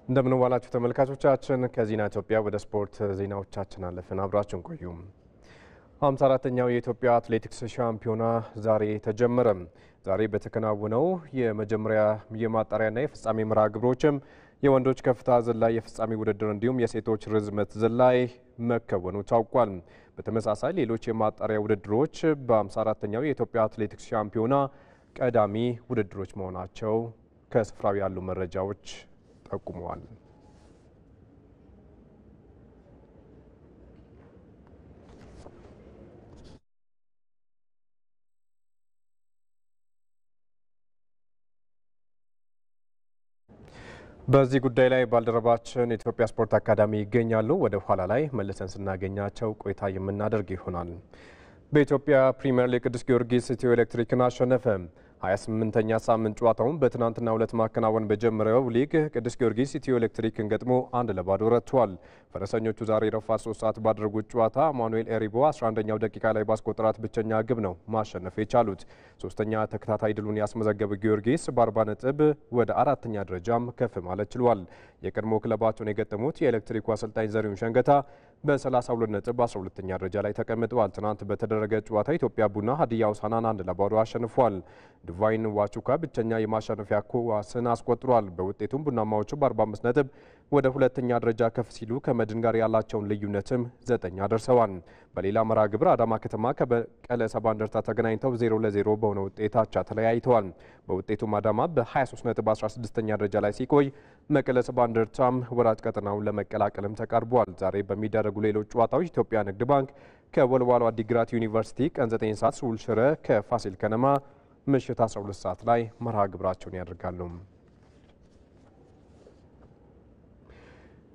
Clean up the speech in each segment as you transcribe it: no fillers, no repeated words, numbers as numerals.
እንደምን ዋላችሁ ተመልካቾቻችን ከዜና ኢትዮጵያ ወደ ስፖርት ዜናዎቻችን አለፈን አብራችሁን ቆዩ 54ኛው የኢትዮጵያ አትሌቲክስ ሻምፒዮና ዛሬ ተጀመረ ዛሬ በተከናወነው የመጀመሪያ የማጣሪያና የፍጻሜ መርሃ ግብሮችም የወንዶች ከፍታ ዝላይ የፍጻሜ ውድድር እንዲሁም የሴቶች ርዝመት ዝላይ መከወኑ ታውቋል በተመሳሳይ ሌሎች የማጣሪያ ውድድሮች በ54ኛው የኢትዮጵያ አትሌቲክስ ሻምፒዮና ቀዳሚ ውድድሮች መሆናቸው ከስፍራው ያሉ መረጃዎች ተጠቁመዋል በዚህ ጉዳይ ላይ ባልደረባችን ኢትዮጵያ ስፖርት አካዳሚ ይገኛሉ ወደ ኋላ ላይ መልሰን ስናገኛቸው ቆይታ የምናደርግ ይሆናል በኢትዮጵያ ፕሪሚየር ሊግ ቅዱስ ጊዮርጊስ ኢትዮ ኤሌክትሪክን አሸነፈ 28ኛ ሳምንት ጨዋታውን በትናንትናው ዕለት ማከናወን በጀመረው ሊግ ቅዱስ ጊዮርጊስ ኢትዮ ኤሌክትሪክን ገጥሞ 1-2 ረቷል ፈረሰኞቹ ዛሬ ረፋድ 3 ሰዓት ባደረጉት ጨዋታ ማኑኤል ኤሪቦ 11ኛው ደቂቃ ላይ ባስቆጠራት ብቸኛ ግብ ነው ማሸነፍ የቻሉት ሶስተኛ ተከታታይ ድሉን ያስመዘገበ ጊዮርጊስ በ40 ነጥብ ወደ አራተኛ ደረጃም ከፍ ማለት ችሏል የቀድሞ ክለባቸውን የገጠሙት የኤሌክትሪኩ አሰልጣኝ ዘሪሁን ሸንገታ በ32 ነጥብ 12ኛ ደረጃ ላይ ተቀምጠዋል ትናንት በተደረገ ጨዋታ ኢትዮጵያ ቡና ሀዲያ ሆሳዕናን 1-2 አሸንፏል ዲቫይን ዋቹካ ብቸኛ የማሸነፊያ ኳስን አስቆጥሯል በውጤቱም ቡናማዎቹ በ45 ነጥብ ወደ ሁለተኛ ደረጃ ከፍ ሲሉ ከመድን ጋር ያላቸውን ልዩነትም 9 አደርሰዋል በሌላ መርሃ ግብር አዳማ ከተማ ከመቀለ ሰባ እንደርታ ተገናኝተው 0-0 በሆነ ውጤት አቻ ተለያይተዋል በውጤቱም አዳማ በ23 ነጥብ 16ኛ ደረጃ ላይ ሲቆይ መቀለ ሰባ እንደርታም ወራጅ ቀጠናውን ለመቀላቀልም ተቃርቧል ዛሬ በሚደረጉ ሌሎች ጨዋታዎች ኢትዮጵያ ንግድ ባንክ ከወልዋሎ አዲግራት ዩኒቨርሲቲ ቀን 9 ሰዓት ስውል ሽረ ከፋሲል ከነማ ምሽት 12 ሰዓት ላይ መርሃ ግብራቸውን ያደርጋሉ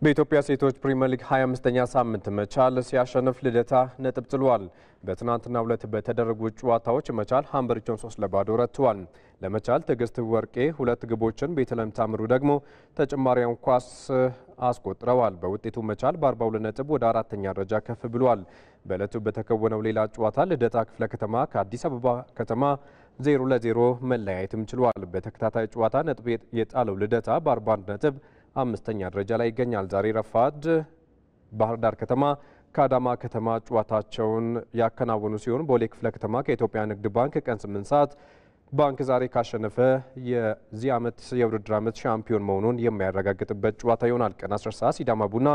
በኢትዮጵያ ሴቶች ፕሪሚየር ሊግ 25ኛ ሳምንት መቻል ሲያሸንፍ ልደታ ነጥብ ጥሏል በትናንትናው ዕለት በተደረጉ ጨዋታዎች መቻል ሃምበሪቾን 3-2 ረቷል ለመቻል ትዕግስት ወርቄ 2 ግቦችን ቤተልሔም ታምሩ ደግሞ ተጨማሪውን ኳስ አስቆጥረዋል በውጤቱ መቻል በ42 ነጥብ ወደ አራተኛ ደረጃ ከፍ ብሏል በዕለቱ በተከወነው ሌላ ጨዋታ ልደታ ክፍለ ከተማ ከአዲስ አበባ ከተማ 0-0 መለያየትም ችሏል በተከታታይ ጨዋታ ነጥብ የጣለው ልደታ በ41 ነጥብ አምስተኛ ደረጃ ላይ ይገኛል ዛሬ ረፋድ ባህር ዳር ከተማ ከአዳማ ከተማ ጨዋታቸውን ያከናወኑ ሲሆን ቦሌ ክፍለ ከተማ ከኢትዮጵያ ንግድ ባንክ ቀን 8 ሰዓት ባንክ ዛሬ ካሸነፈ የዚህ ዓመት የውድድር ዓመት ሻምፒዮን መሆኑን የሚያረጋግጥበት ጨዋታ ይሆናል ቀን 10 ሰዓት ሲዳማ ቡና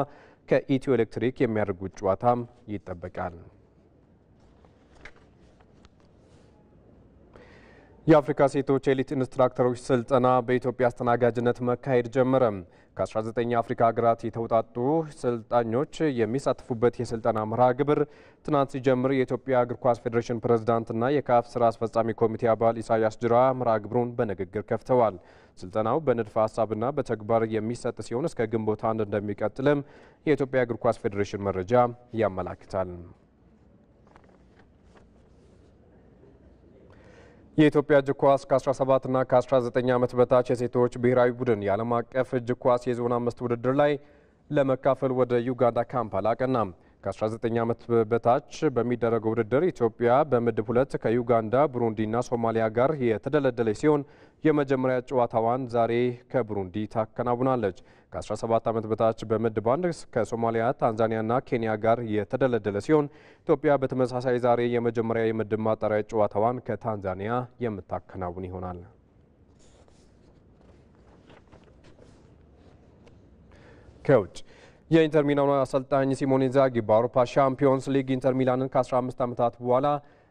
ከኢትዮ ኤሌክትሪክ የሚያደርጉት ጨዋታም ይጠበቃል የአፍሪካ ሴቶች ኤሊት ኢንስትራክተሮች ስልጠና በኢትዮጵያ አስተናጋጅነት መካሄድ ጀመረ ከ19 አፍሪካ ሀገራት የተውጣጡ ሰልጣኞች የሚሳተፉበት የስልጠና መርሃ ግብር ትናንት ሲጀምር የኢትዮጵያ እግር ኳስ ፌዴሬሽን ፕሬዝዳንትና የካፍ ስራ አስፈጻሚ ኮሚቴ አባል ኢሳያስ ጅራ መርሃ ግብሩን በንግግር ከፍተዋል ስልጠናው በንድፈ ሐሳብና በተግባር የሚሰጥ ሲሆን እስከ ግንቦት 1 እንደሚቀጥልም የኢትዮጵያ እግር ኳስ ፌዴሬሽን መረጃ ያመላክታል የኢትዮጵያ እጅ ኳስ ከ17 እና ከ19 ዓመት በታች የሴቶች ብሔራዊ ቡድን የዓለም አቀፍ እጅ ኳስ የዞን 5 ውድድር ላይ ለመካፈል ወደ ዩጋንዳ ካምፓላ አቀና ከ19 ዓመት በታች በሚደረገው ውድድር ኢትዮጵያ በምድብ 2 ከዩጋንዳ ብሩንዲና ሶማሊያ ጋር የተደለደለች ሲሆን የመጀመሪያ ጨዋታዋን ዛሬ ከብሩንዲ ታከናውናለች ከ17 ዓመት በታች በምድብ 1 ከሶማሊያ ታንዛኒያና ኬንያ ጋር የተደለደለ ሲሆን ኢትዮጵያ በተመሳሳይ ዛሬ የመጀመሪያ የምድብ ማጣሪያ ጨዋታዋን ከታንዛኒያ የምታከናውን ይሆናል ከውጭ የኢንተር ሚላኑ አሰልጣኝ ሲሞኔ ኢንዛጊ በአውሮፓ ሻምፒዮንስ ሊግ ኢንተር ሚላንን ከ15 ዓመታት በኋላ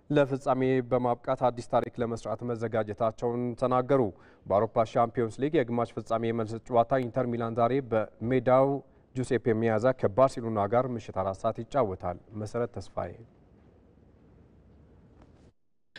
ለፍጻሜ በማብቃት አዲስ ታሪክ ለመስራት መዘጋጀታቸውን ተናገሩ በአውሮፓ ሻምፒዮንስ ሊግ የግማሽ ፍጻሜ የመልስ ጨዋታ ኢንተር ሚላን ዛሬ በሜዳው ጁሴፔ ሚያዛ ከባርሴሎና ጋር ምሽት 4 ሰዓት ይጫወታል መሰረት ተስፋዬ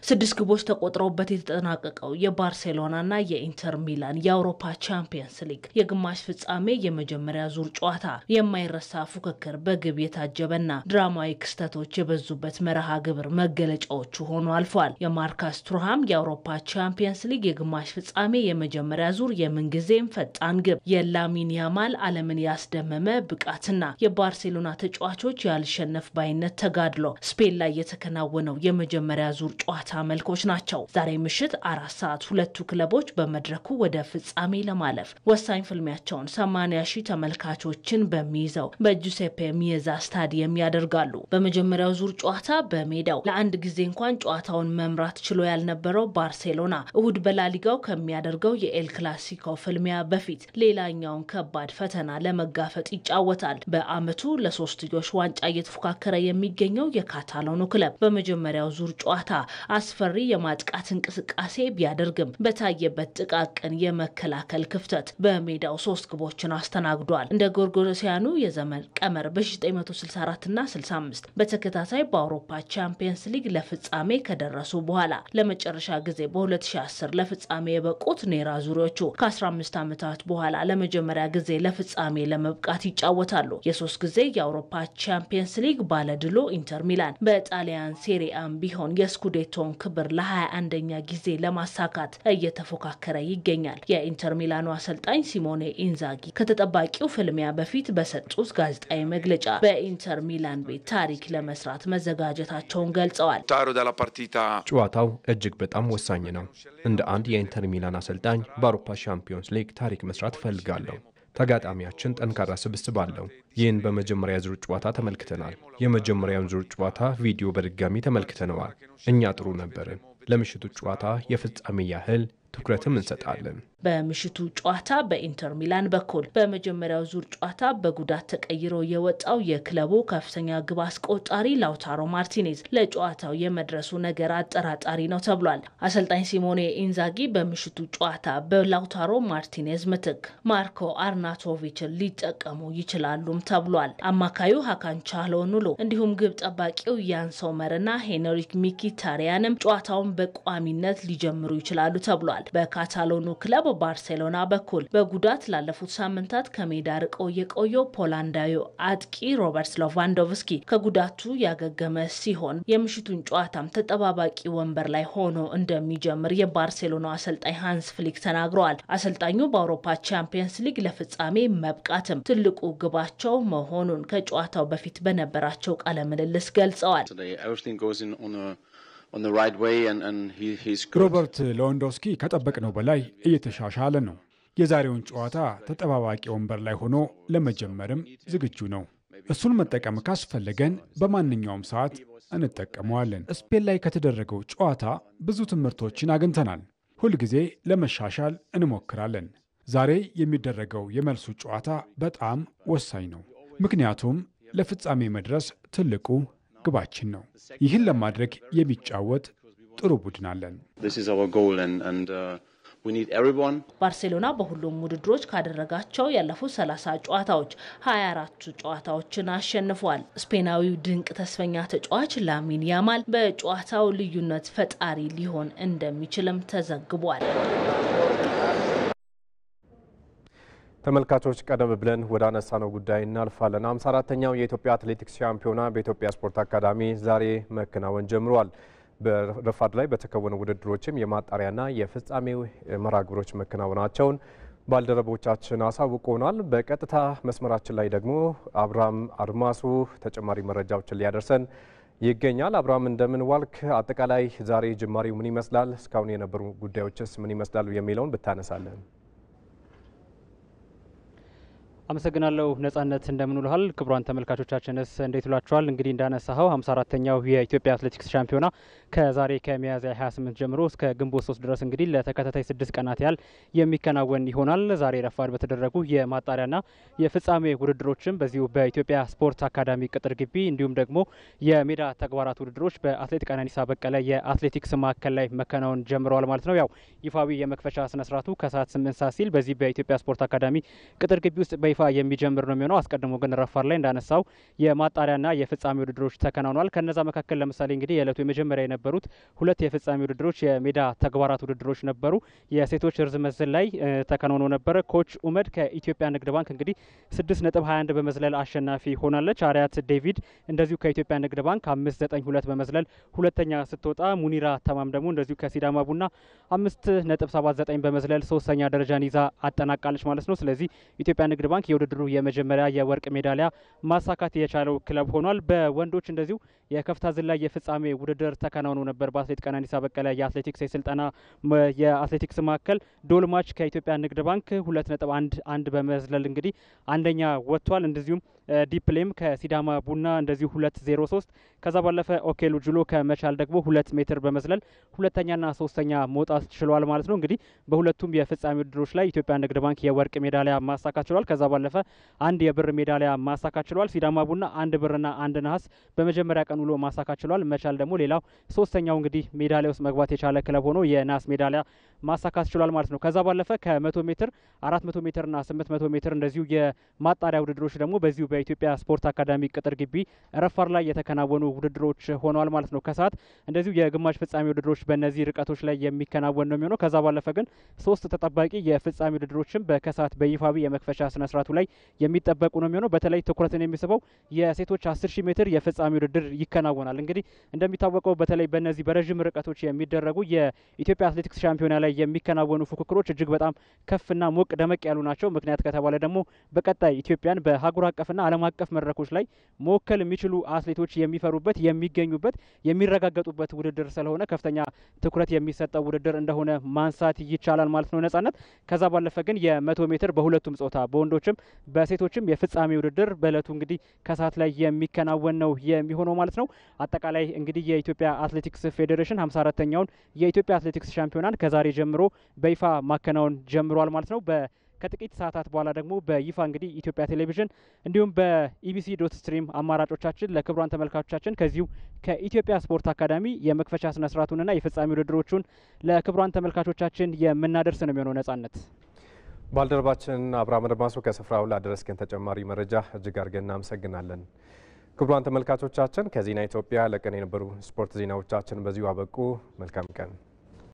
6 ግቦች ተቆጥረውበት የተጠናቀቀው የባርሴሎናና የኢንተር ሚላን የአውሮፓ ቻምፒየንስ ሊግ የግማሽ ፍጻሜ የመጀመሪያ ዙር ጨዋታ የማይረሳ ፉክክር በግብ የታጀበና ድራማዊ ክስተቶች የበዙበት መርሃ ግብር መገለጫዎቹ ሆኖ አልፏል። የማርካስ ቱርሃም የአውሮፓ ቻምፒየንስ ሊግ የግማሽ ፍጻሜ የመጀመሪያ ዙር የምንጊዜም ፈጣን ግብ የላሚን ያማል ዓለምን ያስደመመ ብቃትና የባርሴሎና ተጫዋቾች ያልሸነፍ ባይነት ተጋድሎ ስፔን ላይ የተከናወነው የመጀመሪያ ዙር ጨዋታ የጨዋታ መልኮች ናቸው። ዛሬ ምሽት 4 ሰዓት ሁለቱ ክለቦች በመድረኩ ወደ ፍጻሜ ለማለፍ ወሳኝ ፍልሚያቸውን 80 ሺህ ተመልካቾችን በሚይዘው በጁሴፔ ሚየዛ ስታዲየም ያደርጋሉ። በመጀመሪያው ዙር ጨዋታ በሜዳው ለአንድ ጊዜ እንኳን ጨዋታውን መምራት ችሎ ያልነበረው ባርሴሎና እሁድ በላሊጋው ከሚያደርገው የኤል ክላሲኮ ፍልሚያ በፊት ሌላኛውን ከባድ ፈተና ለመጋፈጥ ይጫወታል። በአመቱ ለሶስትዮሽ ዋንጫ እየተፎካከረ የሚገኘው የካታሎኑ ክለብ በመጀመሪያው ዙር ጨዋታ አስፈሪ የማጥቃት እንቅስቃሴ ቢያደርግም በታየበት ጥቃቅን የመከላከል ክፍተት በሜዳው 3 ግቦችን አስተናግዷል። እንደ ጎርጎሮሲያኑ የዘመን ቀመር በ1964 እና 65 በተከታታይ በአውሮፓ ቻምፒየንስ ሊግ ለፍጻሜ ከደረሱ በኋላ ለመጨረሻ ጊዜ በ2010 ለፍጻሜ የበቁት ኔራ ዙሪዎቹ ከ15 ዓመታት በኋላ ለመጀመሪያ ጊዜ ለፍጻሜ ለመብቃት ይጫወታሉ። የ3 ጊዜ የአውሮፓ ቻምፒየንስ ሊግ ባለድሎ ኢንተር ሚላን በጣሊያን ሴሪአም ቢሆን የስኩዴቶን ክብር ለ21ኛ ጊዜ ለማሳካት እየተፎካከረ ይገኛል። የኢንተር ሚላኑ አሰልጣኝ ሲሞኔ ኢንዛጊ ከተጠባቂው ፍልሚያ በፊት በሰጡት ጋዜጣዊ መግለጫ በኢንተር ሚላን ቤት ታሪክ ለመስራት መዘጋጀታቸውን ገልጸዋል። ጨዋታው እጅግ በጣም ወሳኝ ነው። እንደ አንድ የኢንተር ሚላን አሰልጣኝ በአውሮፓ ቻምፒዮንስ ሊግ ታሪክ መስራት ፈልጋለሁ። ተጋጣሚያችን ጠንካራ ስብስብ አለው። ይህን በመጀመሪያ ዙር ጨዋታ ተመልክተናል። የመጀመሪያውን ዙር ጨዋታ ቪዲዮ በድጋሚ ተመልክተነዋል። እኛ ጥሩ ነበርን። ለምሽቱ ጨዋታ የፍጻሜ ያህል ትኩረትም እንሰጣለን። በምሽቱ ጨዋታ በኢንተር ሚላን በኩል በመጀመሪያው ዙር ጨዋታ በጉዳት ተቀይሮ የወጣው የክለቡ ከፍተኛ ግብ አስቆጣሪ ላውታሮ ማርቲኔዝ ለጨዋታው የመድረሱ ነገር አጠራጣሪ ነው ተብሏል። አሰልጣኝ ሲሞኔ ኢንዛጊ በምሽቱ ጨዋታ በላውታሮ ማርቲኔዝ ምትክ ማርኮ አርናቶቪችን ሊጠቀሙ ይችላሉም ተብሏል። አማካዩ ሃካን ቻሎኑሉ እንዲሁም ግብ ጠባቂው ያን ሶመርና ሄንሪክ ሚኪታሪያንም ጨዋታውን በቋሚነት ሊጀምሩ ይችላሉ ተብሏል። በካታሎኑ ክለብ ባርሴሎና በኩል በጉዳት ላለፉት ሳምንታት ከሜዳ ርቆ የቆየው ፖላንዳዊ አጥቂ ሮበርት ሌቫንዶቭስኪ ከጉዳቱ ያገገመ ሲሆን የምሽቱን ጨዋታም ተጠባባቂ ወንበር ላይ ሆኖ እንደሚጀምር የባርሴሎና አሰልጣኝ ሃንስ ፍሊክ ተናግረዋል። አሰልጣኙ በአውሮፓ ቻምፒየንስ ሊግ ለፍጻሜ መብቃትም ትልቁ ግባቸው መሆኑን ከጨዋታው በፊት በነበራቸው ቃለ ምልልስ ገልጸዋል። ሮበርት ሌቫንዶቭስኪ ከጠበቅነው በላይ እየተሻሻለ ነው። የዛሬውን ጨዋታ ተጠባባቂ ወንበር ላይ ሆኖ ለመጀመርም ዝግጁ ነው። እሱን መጠቀም ካስፈለገን በማንኛውም ሰዓት እንጠቀመዋለን። ስፔን ላይ ከተደረገው ጨዋታ ብዙ ትምህርቶችን አግኝተናል። ሁልጊዜ ለመሻሻል እንሞክራለን። ዛሬ የሚደረገው የመልሱ ጨዋታ በጣም ወሳኝ ነው፣ ምክንያቱም ለፍጻሜ መድረስ ትልቁ ግባችን ነው። ይህን ለማድረግ የሚጫወት ጥሩ ቡድን አለን። ባርሴሎና በሁሉም ውድድሮች ካደረጋቸው ያለፉት 30 ጨዋታዎች 24 ጨዋታዎችን አሸንፏል። ስፔናዊው ድንቅ ተስፈኛ ተጫዋች ላሚን ያማል በጨዋታው ልዩነት ፈጣሪ ሊሆን እንደሚችልም ተዘግቧል። ተመልካቾች ቀደም ብለን ወደ አነሳነው ጉዳይ እናልፋለን። 54ኛው የኢትዮጵያ አትሌቲክስ ሻምፒዮና በኢትዮጵያ ስፖርት አካዳሚ ዛሬ መከናወን ጀምሯል። በረፋድ ላይ በተከወኑ ውድድሮችም የማጣሪያና የፍጻሜው መርሃ ግብሮች መከናወናቸውን ባልደረቦቻችን አሳውቀውናል። በቀጥታ መስመራችን ላይ ደግሞ አብርሃም አድማሱ ተጨማሪ መረጃዎችን ሊያደርሰን ይገኛል። አብርሃም እንደምን ዋልክ? አጠቃላይ ዛሬ ጅማሬው ምን ይመስላል? እስካሁን የነበሩ ጉዳዮችስ ምን ይመስላሉ የሚለውን ብታነሳለን። አመሰግናለሁ ነጻነት፣ እንደምንውልሃል። ክቡራን ተመልካቾቻችንስ እንዴት ውላችኋል? እንግዲህ እንዳነሳኸው 54ኛው የኢትዮጵያ አትሌቲክስ ሻምፒዮና ከዛሬ ከሚያዝያ 28 ጀምሮ እስከ ግንቦት 3 ድረስ እንግዲህ ለተከታታይ 6 ቀናት ያህል የሚከናወን ይሆናል። ዛሬ ረፋድ በተደረጉ የማጣሪያና የፍጻሜ ውድድሮችም በዚሁ በኢትዮጵያ ስፖርት አካዳሚ ቅጥር ግቢ እንዲሁም ደግሞ የሜዳ ተግባራት ውድድሮች በአትሌት ቀነኒሳ በቀለ የአትሌቲክስ ማዕከል ላይ መከናወን ጀምረዋል ማለት ነው። ያው ይፋዊ የመክፈቻ ስነስርዓቱ ከሰዓት 8 ሰዓት ሲል በዚህ በኢትዮጵያ ስፖርት አካዳሚ ቅጥር ግቢ ውስጥ በይፋ የሚጀምር ነው የሚሆነው። አስቀድሞ ግን ረፋድ ላይ እንዳነሳው የማጣሪያና የፍጻሜ ውድድሮች ተከናውኗል። ከነዛ መካከል ለምሳሌ እንግዲህ የዕለቱ የመጀመሪያ የነበሩት 2 የፍጻሜ ውድድሮች የሜዳ ተግባራት ውድድሮች ነበሩ። የሴቶች ርዝመት ዝላይ ተከናውኖ ነበረ። ኮች ኡመድ ከኢትዮጵያ ንግድ ባንክ እንግዲህ 6.21 በመዝለል አሸናፊ ሆናለች። አሪያት ዴቪድ እንደዚሁ ከኢትዮጵያ ንግድ ባንክ 5.92 በመዝለል ሁለተኛ ስትወጣ፣ ሙኒራ ተማም ደግሞ እንደዚሁ ከሲዳማ ቡና 5.79 በመዝለል ሶስተኛ ደረጃን ይዛ አጠናቃለች ማለት ነው። ስለዚህ ኢትዮጵያ ንግድ ባንክ ባንክ የውድድሩ የመጀመሪያ የወርቅ ሜዳሊያ ማሳካት የቻለው ክለብ ሆኗል። በወንዶች እንደዚሁ የከፍታ ዝላይ የፍጻሜ ውድድር ተከናውኖ ነበር። በአትሌት ቀነኒሳ በቀለ የአትሌቲክስ የስልጠና የአትሌቲክስ ማዕከል ዶልማች ከኢትዮጵያ ንግድ ባንክ 2.11 በመዝለል እንግዲህ አንደኛ ወጥቷል። እንደዚሁም ዲፕሌም ከሲዳማ ቡና እንደዚሁ 2.03 ከዛ ባለፈ ኦኬሉ ጁሎ ከመቻል ደግሞ 2 ሜትር በመዝለል ሁለተኛና ሶስተኛ መውጣት ችሏል ማለት ነው። እንግዲህ በሁለቱም የፍጻሜ ውድድሮች ላይ ኢትዮጵያ ንግድ ባንክ የወርቅ ሜዳሊያ ማሳካት ችሏል። ከዛ ባለፈ አንድ የብር ሜዳሊያ ማሳካት ችሏል። ሲዳማ ቡና አንድ ብርና አንድ ነሐስ በመጀመሪያ ቀን ውሎ ማሳካት ችሏል። መቻል ደግሞ ሌላው ሶስተኛው እንግዲህ ሜዳሊያ ውስጥ መግባት የቻለ ክለብ ሆኖ የናስ ሜዳሊያ ማሳካት ችሏል ማለት ነው። ከዛ ባለፈ ከ100 ሜትር 400 ሜትርና 800 ሜትር እንደዚሁ የማጣሪያ ውድድሮች ደግሞ በዚሁ በኢትዮጵያ ስፖርት አካዳሚ ቅጥር ግቢ ረፋር ላይ የተከናወኑ ውድድሮች ሆነዋል ማለት ነው። ከሰዓት እንደዚሁ የግማሽ ፍጻሜ ውድድሮች በእነዚህ ርቀቶች ላይ የሚከናወን ነው የሚሆነው። ከዛ ባለፈ ግን 3 ተጠባቂ የፍጻሜ ውድድሮችም በከሰዓት በይፋዊ የመክፈቻ ስነ ስርዓቱ ላይ የሚጠበቁ ነው የሚሆነው። በተለይ ትኩረትን የሚስበው የሴቶች 10000 ሜትር የፍጻሜ ውድድር ይከናወናል። እንግዲህ እንደሚታወቀው በተለይ በእነዚህ በረዥም ርቀቶች የሚደረጉ የኢትዮጵያ አትሌቲክስ ሻምፒዮና ላይ የሚከናወኑ ፉክክሮች እጅግ በጣም ከፍና ሞቅ ደመቅ ያሉ ናቸው። ምክንያት ከተባለ ደግሞ በቀጣይ ኢትዮጵያን በአህጉር አቀፍና ዓለም አቀፍ መድረኮች ላይ መወከል የሚችሉ አትሌቶች የሚፈሩበት የሚገኙበት የሚረጋገጡበት ውድድር ስለሆነ ከፍተኛ ትኩረት የሚሰጠው ውድድር እንደሆነ ማንሳት ይቻላል ማለት ነው ነጻነት። ከዛ ባለፈ ግን የ100 ሜትር በሁለቱም ጾታ በወንዶችም በሴቶችም የፍጻሜ ውድድር በእለቱ እንግዲህ ከሰዓት ላይ የሚከናወን ነው የሚሆነው ማለት ነው። አጠቃላይ እንግዲህ የኢትዮጵያ አትሌቲክስ ፌዴሬሽን 54ኛውን የኢትዮጵያ አትሌቲክስ ሻምፒዮናን ከዛሬ ጀምሮ በይፋ ማከናወን ጀምሯል ማለት ነው። ከጥቂት ሰዓታት በኋላ ደግሞ በይፋ እንግዲህ ኢትዮጵያ ቴሌቪዥን እንዲሁም በኢቢሲ ዶት ስትሪም አማራጮቻችን ለክቡራን ተመልካቾቻችን ከዚሁ ከኢትዮጵያ ስፖርት አካዳሚ የመክፈቻ ስነ ስርዓቱንና የፍጻሜ ውድድሮቹን ለክቡራን ተመልካቾቻችን የምናደርስ ነው የሚሆነው ነጻነት። ባልደረባችን አብርሃም አድማሱ ከስፍራው ላደረስከን ተጨማሪ መረጃ እጅግ አድርገን እናመሰግናለን። ክቡራን ተመልካቾቻችን ከዜና ኢትዮጵያ ለቀን የነበሩ ስፖርት ዜናዎቻችን በዚሁ አበቁ። መልካም ቀን።